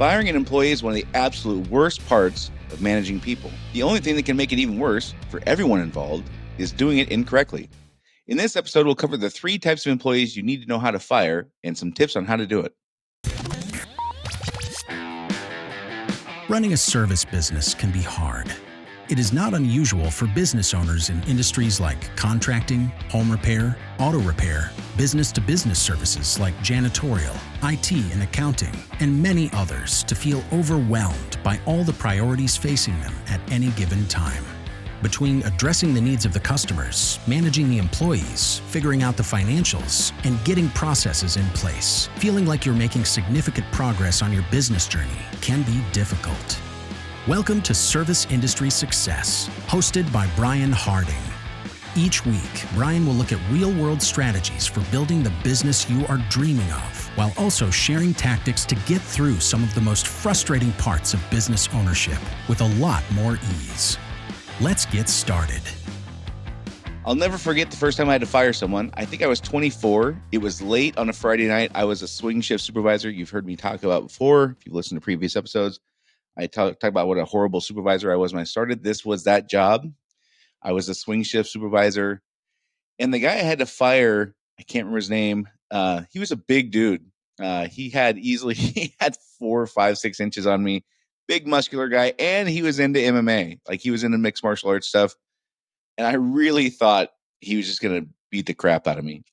Firing an employee is one of the absolute worst parts of managing people. The only thing that can make it even worse for everyone involved is doing it incorrectly. In this episode, we'll cover the 3 types of employees you need to know how to fire and some tips on how to do it. Running a service business can be hard. It is not unusual for business owners in industries like contracting, home repair, auto repair, business-to-business services like janitorial, IT and accounting, and many others to feel overwhelmed by all the priorities facing them at any given time. Between addressing the needs of the customers, managing the employees, figuring out the financials, and getting processes in place, feeling like you're making significant progress on your business journey can be difficult. Welcome to Service Industry Success, hosted by Brian Harding. Each week, Brian will look at real-world strategies for building the business you are dreaming of, while also sharing tactics to get through some of the most frustrating parts of business ownership with a lot more ease. Let's get started. I'll never forget the first time I had to fire someone. I think I was 24. It was late on a Friday night. I was a swing shift supervisor. You've heard me talk about before, if you've listened to previous episodes. I talk about what a horrible supervisor I was when I started. This was that job. I was a swing shift supervisor. And the guy I had to fire, I can't remember his name. He was a big dude. He had 4, 5, 6 inches on me. Big muscular guy. And he was into MMA. Like he was into mixed martial arts stuff. And I really thought he was just going to beat the crap out of me.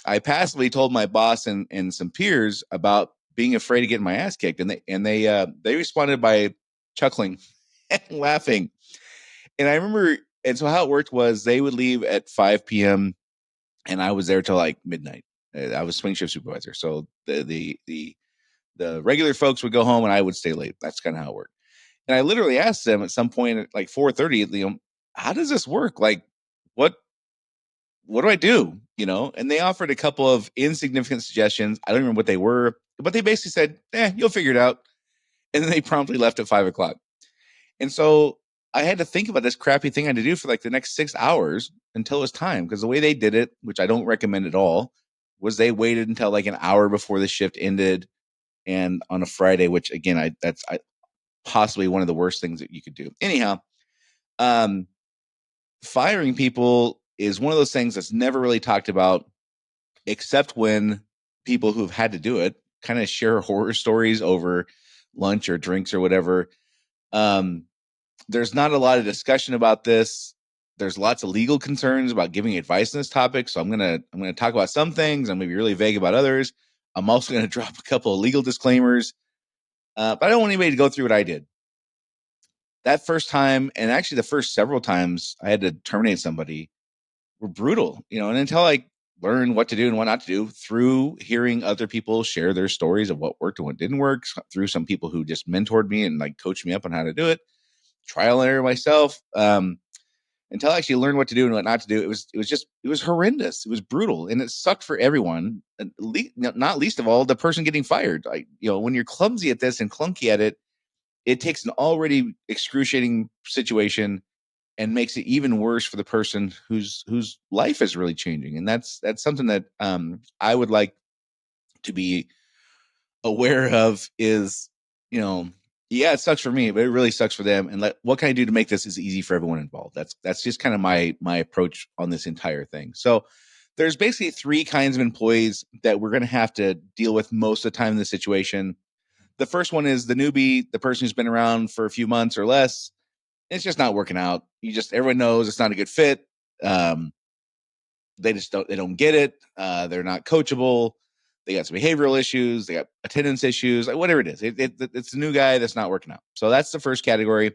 I passively told my boss and some peers about being afraid of getting my ass kicked, and they responded by chuckling and laughing. And I remember, and so how it worked was they would leave at 5 p.m. and I was there till like midnight. I was swing shift supervisor, so the regular folks would go home and I would stay late. That's kind of how it worked. And I literally asked them at some point at like 4:30, how does this work? Like, what do I do? And they offered a couple of insignificant suggestions. I don't remember what they were, but they basically said, you'll figure it out. And then they promptly left at 5 o'clock. And so I had to think about this crappy thing I had to do for like the next 6 hours until it was time. Because the way they did it, which I don't recommend at all, was they waited until like an hour before the shift ended. And on a Friday, which again, that's possibly one of the worst things that you could do. Anyhow, firing people is one of those things that's never really talked about, except when people who've had to do it kind of share horror stories over lunch or drinks or whatever. There's not a lot of discussion about this. There's lots of legal concerns about giving advice on this topic. So I'm gonna talk about some things. I'm gonna be really vague about others. I'm also gonna drop a couple of legal disclaimers. But I don't want anybody to go through what I did. That first time, and actually the first several times I had to terminate somebody, were brutal, and until I learned what to do and what not to do through hearing other people share their stories of what worked and what didn't work, through some people who just mentored me and like coached me up on how to do it, trial and error myself, until I actually learned what to do and what not to do. It was horrendous. It was brutal, and it sucked for everyone, not least of all the person getting fired. When you're clumsy at this and clunky at it, it takes an already excruciating situation and makes it even worse for the person whose life is really changing. And that's something that I would like to be aware of is, it sucks for me, but it really sucks for them. And what can I do to make this as easy for everyone involved? That's just kind of my approach on this entire thing. So there's basically 3 kinds of employees that we're going to have to deal with most of the time in this situation. The first one is the newbie, the person who's been around for a few months or less. It's just not working out. Everyone knows it's not a good fit. They don't get it. They're not coachable. They got some behavioral issues. They got attendance issues, like whatever it is. It's a new guy that's not working out. So that's the first category.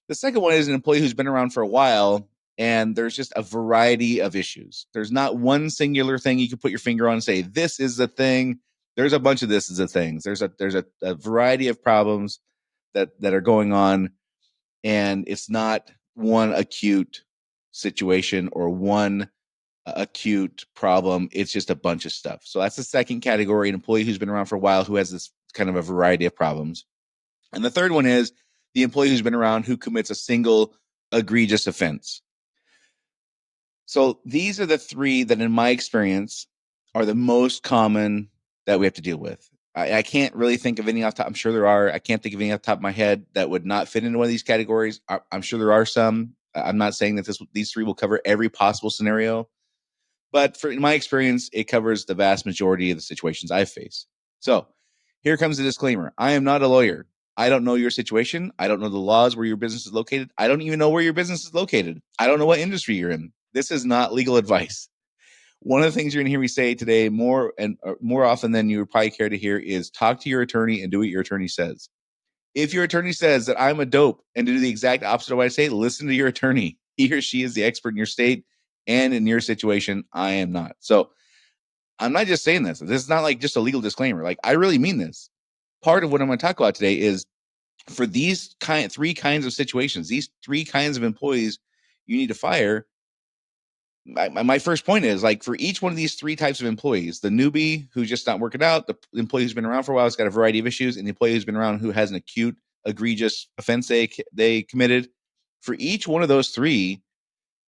The second one is an employee who's been around for a while, and there's just a variety of issues. There's not one singular thing you can put your finger on and say, this is the thing. There's a bunch of this is the things. There's a variety of problems that are going on. And it's not one acute situation or one acute problem. It's just a bunch of stuff. So that's the second category, an employee who's been around for a while, who has this kind of a variety of problems. And the third one is the employee who's been around who commits a single egregious offense. So these are the 3 that, in my experience, are the most common that we have to deal with. I can't really think of any off top. I'm sure there are. I can't think of any off the top of my head that would not fit into one of these categories. I'm sure there are some. I'm not saying that these three will cover every possible scenario, but in my experience, it covers the vast majority of the situations I face. So here comes the disclaimer. I am not a lawyer. I don't know your situation. I don't know the laws where your business is located. I don't even know where your business is located. I don't know what industry you're in. This is not legal advice. One of the things you're going to hear me say today more often than you would probably care to hear is talk to your attorney and do what your attorney says. If your attorney says that I'm a dope and to do the exact opposite of what I say, listen to your attorney. He or she is the expert in your state and in your situation. I am not. So I'm not just saying this. This is not like just a legal disclaimer. Like, I really mean this. Part of what I'm going to talk about today is for these three kinds of situations, these three kinds of employees you need to fire. My first point is, like, for each one of these three types of employees, the newbie who's just not working out, the employee who's been around for a while has got a variety of issues, and the employee who's been around who has an acute, egregious offense they committed. For each one of those three,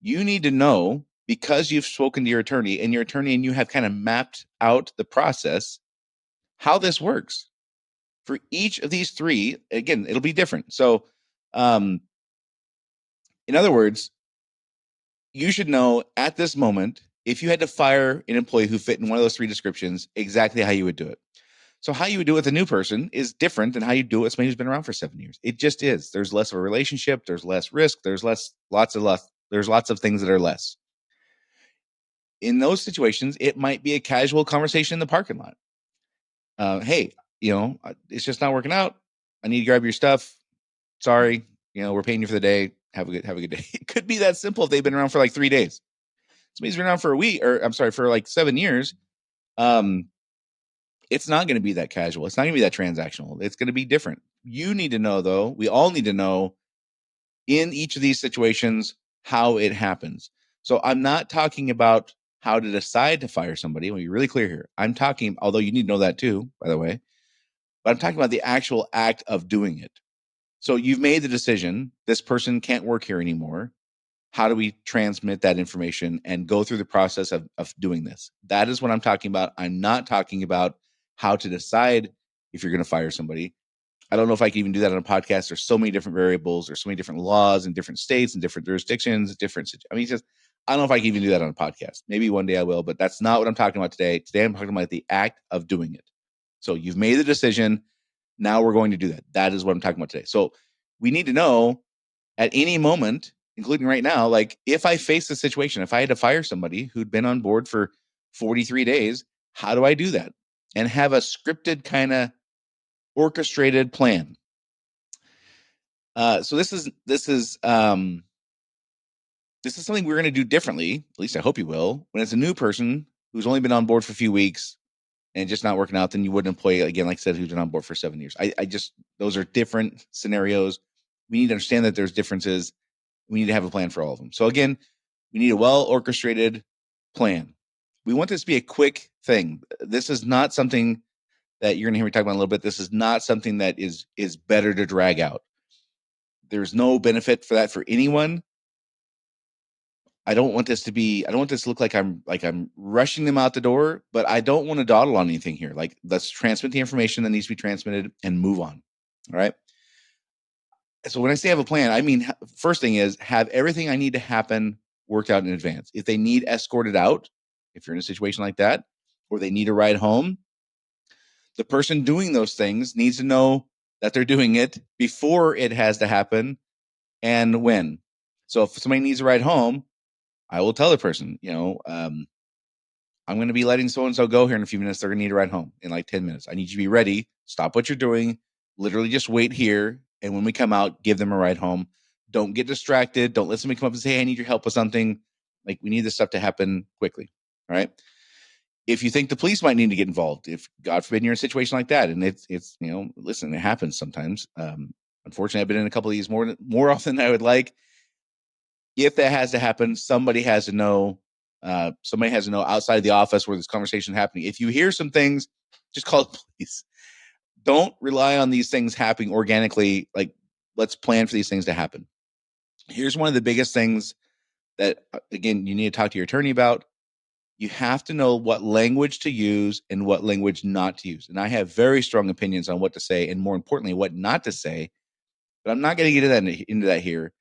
you need to know, because you've spoken to your attorney and you have kind of mapped out the process, how this works. For each of these three, again, it'll be different. So, in other words, you should know at this moment, if you had to fire an employee who fit in one of those three descriptions, exactly how you would do it. So how you would do it with a new person is different than how you do it with somebody who's been around for 7 years. It just is. There's less of a relationship. There's less risk. There's lots of things that are less. In those situations, it might be a casual conversation in the parking lot. Hey, it's just not working out. I need to grab your stuff. Sorry, we're paying you for the day. Have a good day. It could be that simple if they've been around for like 3 days. Somebody's been around for a week, or I'm sorry, for like 7 years. It's not going to be that casual. It's not going to be that transactional. It's going to be different. You need to know, though. We all need to know in each of these situations how it happens. So I'm not talking about how to decide to fire somebody. I'll be really clear here. I'm talking, although you need to know that too, by the way, but I'm talking about the actual act of doing it. So you've made the decision. This person can't work here anymore. How do we transmit that information and go through the process of doing this? That is what I'm talking about. I'm not talking about how to decide if you're going to fire somebody. I don't know if I can even do that on a podcast. There's so many different variables. There's so many different laws in different states and different jurisdictions, I don't know if I can even do that on a podcast. Maybe one day I will, but that's not what I'm talking about today. Today I'm talking about the act of doing it. So you've made the decision. Now we're going to do that. That is what I'm talking about today. So we need to know at any moment, including right now, like, if I face the situation, if I had to fire somebody who'd been on board for 43 days, how do I do that? And have a scripted, kind of orchestrated plan. So this is something we're going to do differently. At least I hope you will. When it's a new person who's only been on board for a few weeks and just not working out, then you would employ, again, like I said, who's been on board for 7 years. Those are different scenarios. We need to understand that there's differences. We need to have a plan for all of them. So again, we need a well-orchestrated plan. We want this to be a quick thing. This is not something that you're going to hear me talk about in a little bit. This is not something that is better to drag out. There's no benefit for that for anyone. I don't want this to look like I'm rushing them out the door, but I don't want to dawdle on anything here. Like, let's transmit the information that needs to be transmitted and move on. All right. So when I say have a plan, I mean, first thing is have everything I need to happen worked out in advance. If they need escorted out, if you're in a situation like that, or they need a ride home, the person doing those things needs to know that they're doing it before it has to happen and when. So if somebody needs a ride home, I will tell the person, I'm going to be letting so-and-so go here in a few minutes. They're going to need a ride home in like 10 minutes. I need you to be ready. Stop what you're doing. Literally just wait here. And when we come out, give them a ride home. Don't get distracted. Don't let somebody come up and say, hey, I need your help with something. Like, we need this stuff to happen quickly. All right. If you think the police might need to get involved, if God forbid you're in a situation like that, and it's listen, it happens sometimes. Unfortunately, I've been in a couple of these more often than I would like. If that has to happen, somebody has to know outside of the office where this conversation is happening. If you hear some things, just call the police. Don't rely on these things happening organically. Like, let's plan for these things to happen. Here's one of the biggest things that, again, you need to talk to your attorney about. You have to know what language to use and what language not to use. And I have very strong opinions on what to say and, more importantly, what not to say. But I'm not going to get into that here.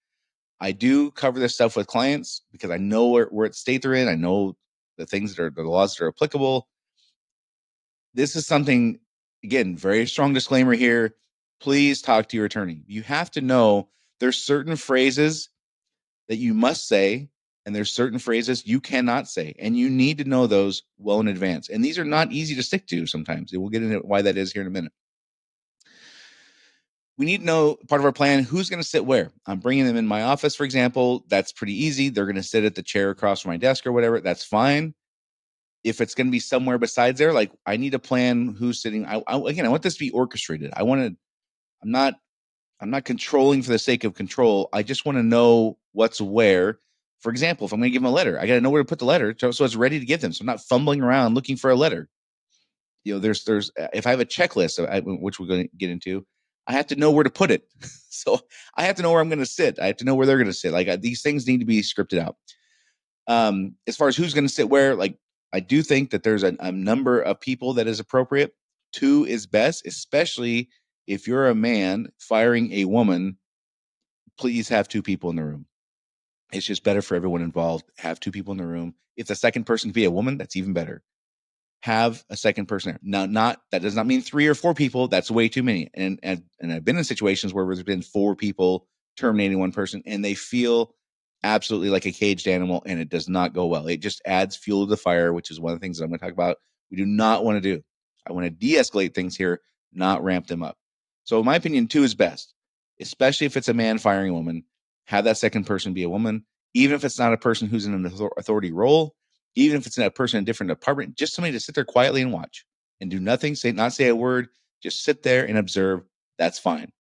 I do cover this stuff with clients because I know where state they're in. I know the things that are the laws that are applicable. This is something, again, very strong disclaimer here. Please talk to your attorney. You have to know there's certain phrases that you must say, and there's certain phrases you cannot say, and you need to know those well in advance. And these are not easy to stick to sometimes. We'll get into why that is here in a minute. We need to know part of our plan, who's going to sit where. I'm bringing them in my office, for example. That's pretty easy. They're going to sit at the chair across from my desk or whatever. That's fine. If it's going to be somewhere besides there, like I need to plan who's sitting. Again, I want this to be orchestrated. I'm not controlling for the sake of control. I just want to know what's where. For example, if I'm going to give them a letter, I got to know where to put the letter so it's ready to give them. So I'm not fumbling around looking for a letter. There's if I have a checklist, which we're going to get into, I have to know where to put it. So I have to know where I'm going to sit. I have to know where they're going to sit. Like these things need to be scripted out. As far as who's going to sit where, like I do think that there's a number of people that is appropriate. 2 is best, especially if you're a man firing a woman. Please have 2 people in the room. It's just better for everyone involved. Have 2 people in the room. If the second person can be a woman, that's even better. Have a second person there. Now, that does not mean 3 or 4 people. That's way too many. And I've been in situations where there's been 4 people terminating one person, and they feel absolutely like a caged animal, and it does not go well. It just adds fuel to the fire, which is one of the things that I'm going to talk about. We do not want to do. I want to de-escalate things here, not ramp them up. So, in my opinion, 2 is best, especially if it's a man firing a woman. Have that second person be a woman, even if it's not a person who's in an authority role. Even if it's a person in a different department, just somebody to sit there quietly and watch and do nothing, not say a word, just sit there and observe. That's fine.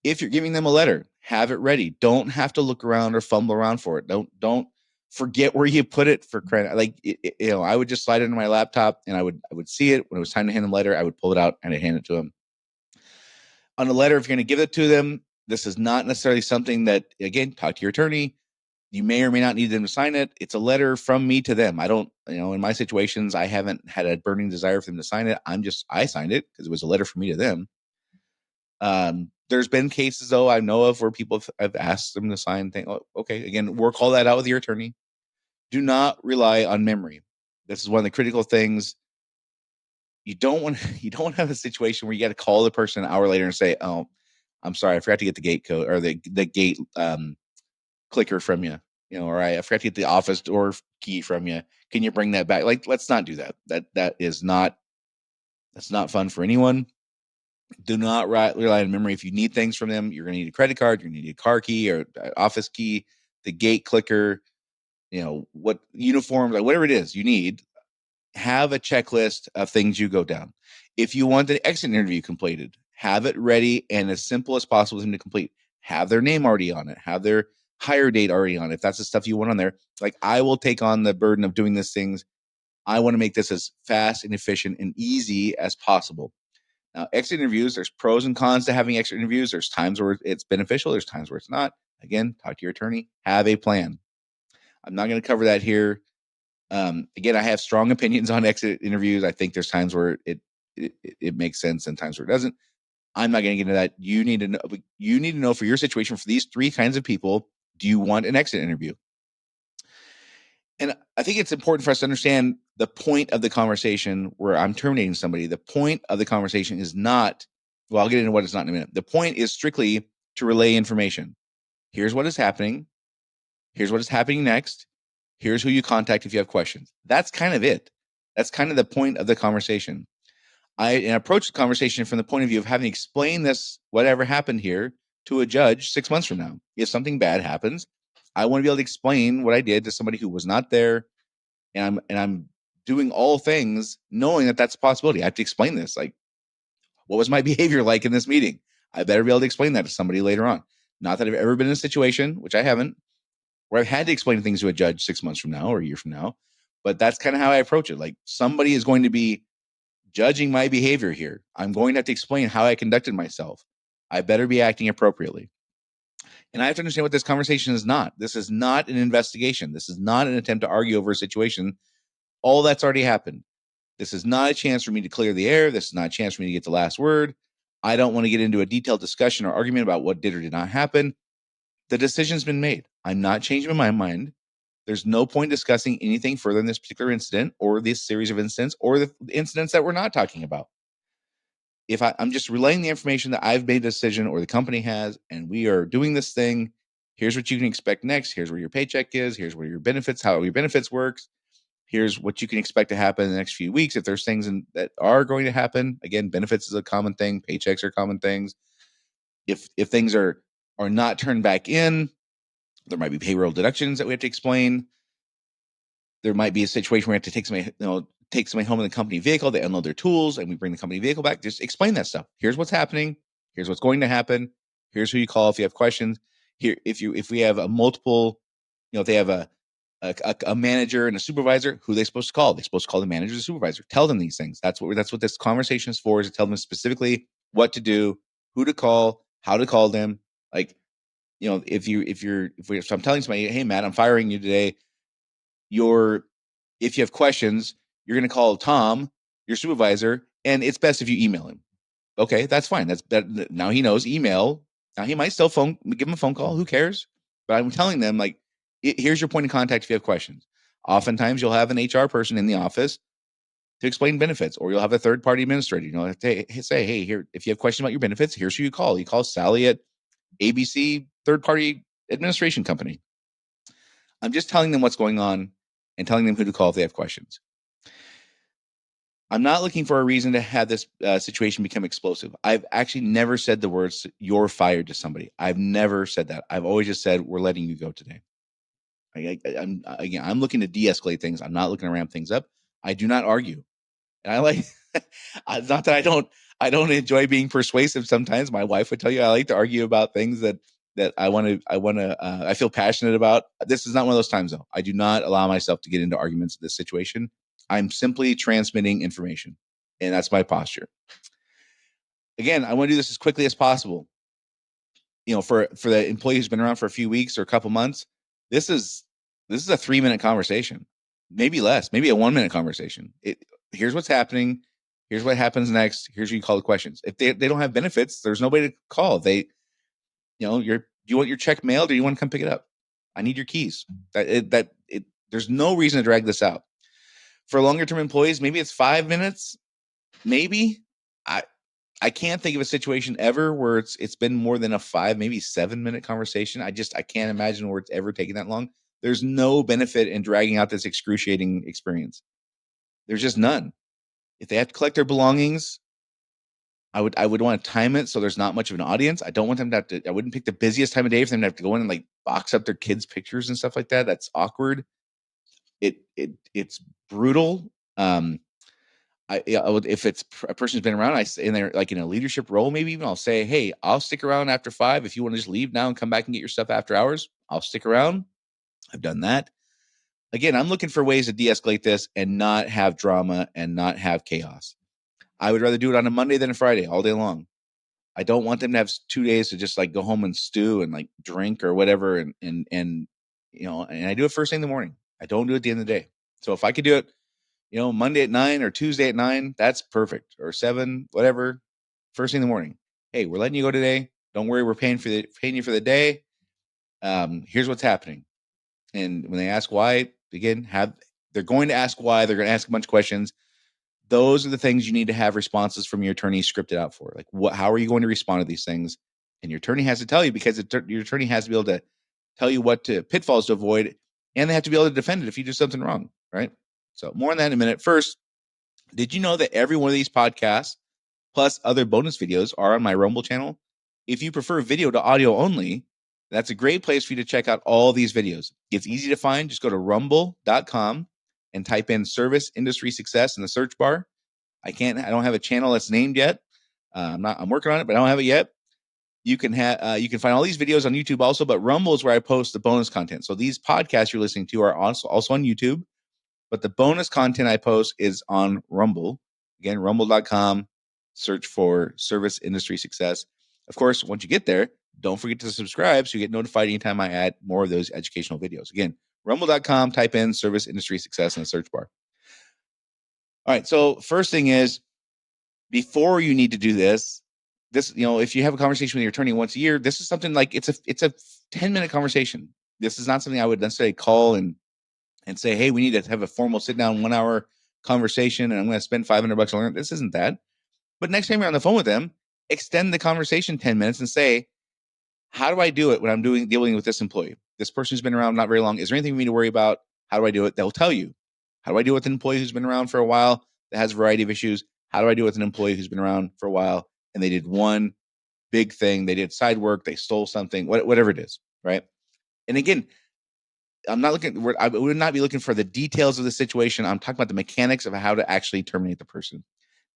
If you're giving them a letter, have it ready. Don't have to look around or fumble around for it. Don't forget where you put it for credit. Like I would just slide it into my laptop and I would see it when it was time to hand them a letter. I would pull it out and I'd hand it to them. On a letter, if you're going to give it to them, this is not necessarily something that, again, talk to your attorney. You may or may not need them to sign it. It's a letter from me to them. I don't, in my situations, I haven't had a burning desire for them to sign it. I signed it because it was a letter from me to them. There's been cases, though, I know of where people have asked them to sign things. Oh, okay, again, work all that out with your attorney. Do not rely on memory. This is one of the critical things. You don't want to have a situation where you got to call the person an hour later and say, "Oh, I'm sorry, I forgot to get the gate code or the gate clicker from you, or I forgot to get the office door key from you. Can you bring that back?" Like, let's not do that. That's not fun for anyone. Do not rely on memory. If you need things from them, you're going to need a credit card, you're going to need a car key or office key, the gate clicker, what uniforms, like whatever it is you need. Have a checklist of things you go down. If you want the exit interview completed, have it ready and as simple as possible for them to complete. Have their name already on it. Have their hire date already on it. If that's the stuff you want on there, like I will take on the burden of doing these things. I want to make this as fast and efficient and easy as possible. Now, exit interviews, there's pros and cons to having exit interviews. There's times where it's beneficial. There's times where it's not. Again, talk to your attorney. Have a plan. I'm not going to cover that here. Again, I have strong opinions on exit interviews. I think there's times where it makes sense and times where it doesn't. I'm not going to get into that. You need to know for your situation, for these 3 kinds of people, do you want an exit interview? And I think it's important for us to understand the point of the conversation where I'm terminating somebody. The point of the conversation is not, well, I'll get into what it's not in a minute. The point is strictly to relay information. Here's what is happening. Here's what is happening next. Here's who you contact if you have questions. That's kind of it. That's kind of the point of the conversation. I approach the conversation from the point of view of having explained this, whatever happened here, to a judge 6 months from now. If something bad happens, I want to be able to explain what I did to somebody who was not there, and I'm doing all things knowing that that's a possibility. I have to explain this. Like, what was my behavior like in this meeting? I better be able to explain that to somebody later on. Not that I've ever been in a situation, which I haven't, where I've had to explain things to a judge 6 months from now or a year from now, but that's kind of how I approach it. Like, somebody is going to be judging my behavior here. I'm going to have to explain how I conducted myself. I better be acting appropriately. And I have to understand what this conversation is not. This is not an investigation. This is not an attempt to argue over a situation. All that's already happened. This is not a chance for me to clear the air. This is not a chance for me to get the last word. I don't want to get into a detailed discussion or argument about what did or did not happen. The decision's been made. I'm not changing my mind. There's no point discussing anything further in this particular incident or this series of incidents or the incidents that we're not talking about. If I'm just relaying the information that I've made a decision or the company has, and we are doing this thing, here's what you can expect next. Here's where your paycheck is. Here's where your benefits, how your benefits works. Here's what you can expect to happen in the next few weeks. If there's things that are going to happen, again, benefits is a common thing. Paychecks are common things. If things are not turned back in, there might be payroll deductions that we have to explain. There might be a situation where we have to take somebody home in the company vehicle. They unload their tools, and we bring the company vehicle back. Just explain that stuff. Here's what's happening. Here's what's going to happen. Here's who you call if you have questions. Here, if we have a multiple, if they have a manager and a supervisor, who are they supposed to call? They're supposed to call the manager or the supervisor. Tell them these things. That's what this conversation is for, is to tell them specifically what to do, who to call, how to call them. Like, if I'm telling somebody, hey, Matt, I'm firing you today. If you have questions, you're going to call Tom, your supervisor, and it's best if you email him. Okay, that's fine. That now he knows email. Now he might still give him a phone call. Who cares? But I'm telling them, like, here's your point of contact if you have questions. Oftentimes you'll have an HR person in the office to explain benefits, or you'll have a third-party administrator. Say, hey, here, if you have questions about your benefits, here's who you call. You call Sally at ABC third-party administration company. I'm just telling them what's going on and telling them who to call if they have questions. I'm not looking for a reason to have this situation become explosive. I've actually never said the words, you're fired to somebody. I've never said that. I've always just said, we're letting you go today. I'm looking to de-escalate things. I'm not looking to ramp things up. I do not argue. And I like, not that I don't enjoy being persuasive sometimes. My wife would tell you I like to argue about things that I feel passionate about. This is not one of those times, though. I do not allow myself to get into arguments in this situation. I'm simply transmitting information, and that's my posture. Again, I want to do this as quickly as possible. For the employee who's been around for a few weeks or a couple months, this is a 3-minute conversation, maybe less, maybe a 1-minute conversation. Here's what's happening. Here's what happens next. Here's where you call the questions. If they don't have benefits, there's nobody to call. Do you want your check mailed, or you want to come pick it up? I need your keys. There's no reason to drag this out. For longer term employees, maybe it's 5 minutes. Maybe I can't think of a situation ever where it's been more than a 5, maybe 7-minute conversation. I can't imagine where it's ever taken that long. There's no benefit in dragging out this excruciating experience. There's just none. If they have to collect their belongings, I would want to time it so there's not much of an audience. I don't want them to have to. I wouldn't pick the busiest time of day for them to have to go in and like box up their kids' pictures and stuff like that. That's awkward. It's brutal. If it's a person who's been around, and they're like in a leadership role, maybe even I'll say, hey, I'll stick around after 5. If you want to just leave now and come back and get your stuff after hours, I'll stick around. I've done that. Again, I'm looking for ways to de-escalate this and not have drama and not have chaos. I would rather do it on a Monday than a Friday all day long. I don't want them to have 2 days to just like go home and stew and like drink or whatever. And I do it first thing in the morning. I don't do it at the end of the day. So if I could do it, Monday at 9 or Tuesday at 9, that's perfect. Or 7, whatever. First thing in the morning. Hey, we're letting you go today. Don't worry, we're paying you for the day. Here's what's happening. And when they ask why, again, they're going to ask why. They're going to ask a bunch of questions. Those are the things you need to have responses from your attorney scripted out for. Like, how are you going to respond to these things? And your attorney has to tell you, because your attorney has to be able to tell you what pitfalls to avoid, and they have to be able to defend it if you do something wrong, right? So more on that in a minute. First, did you know that every one of these podcasts plus other bonus videos are on my Rumble channel? If you prefer video to audio only, that's a great place for you to check out all these videos. It's easy to find. Just go to rumble.com and type in Service Industry Success in the search bar. I don't have a channel that's named yet. I'm working on it, but I don't have it yet. You can find all these videos on YouTube also, but Rumble is where I post the bonus content. So these podcasts you're listening to are also on YouTube, but the bonus content I post is on Rumble. Again, rumble.com, search for Service Industry Success. Of course, once you get there, don't forget to subscribe so you get notified anytime I add more of those educational videos. Again, rumble.com, type in Service Industry Success in the search bar. All right. So first thing is, before you need to do this, if you have a conversation with your attorney once a year, this is something like it's a 10-minute conversation. This is not something I would necessarily call and say, hey, we need to have a formal sit down 1 hour conversation and I'm going to spend $500 to learn. This isn't that. But next time you're on the phone with them, extend the conversation 10 minutes and say, how do I do it when I'm dealing with this employee? This person's been around not very long. Is there anything we need to worry about? How do I do it? They'll tell you. How do I deal with an employee who's been around for a while that has a variety of issues? How do I deal with an employee who's been around for a while and they did one big thing? They did side work. They stole something, whatever it is, right? And again, I would not be looking for the details of the situation. I'm talking about the mechanics of how to actually terminate the person,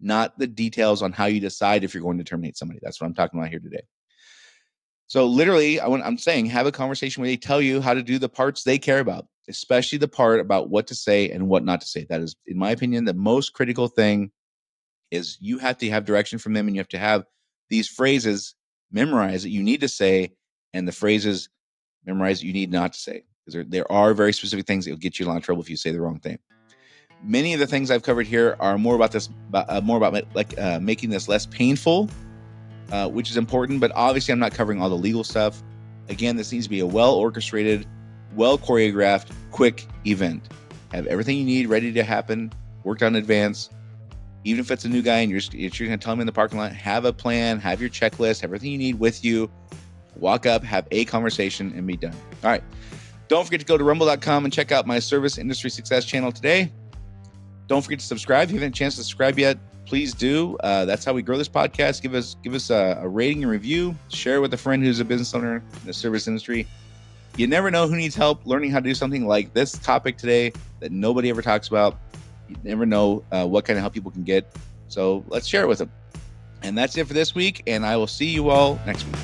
not the details on how you decide if you're going to terminate somebody. That's what I'm talking about here today. So literally, I'm saying have a conversation where they tell you how to do the parts they care about, especially the part about what to say and what not to say. That is, in my opinion, the most critical thing. Is you have to have direction from them and you have to have these phrases memorized that you need to say and the phrases memorized that you need not to say. Because there are very specific things that will get you in a lot of trouble if you say the wrong thing. Many of the things I've covered here are more about making this less painful, which is important. But obviously, I'm not covering all the legal stuff. Again, this needs to be a well-orchestrated, well-choreographed, quick event. Have everything you need ready to happen, worked on in advance. Even if it's a new guy and you're going to tell him in the parking lot, have a plan, have your checklist, have everything you need with you. Walk up, have a conversation, and be done. All right. Don't forget to go to rumble.com and check out my Service Industry Success channel today. Don't forget to subscribe. If you haven't had a chance to subscribe yet, please do. That's how we grow this podcast. Give us a rating and review. Share with a friend who's a business owner in the service industry. You never know who needs help learning how to do something like this topic today that nobody ever talks about. You never know what kind of help people can get. So let's share it with them. And that's it for this week. And I will see you all next week.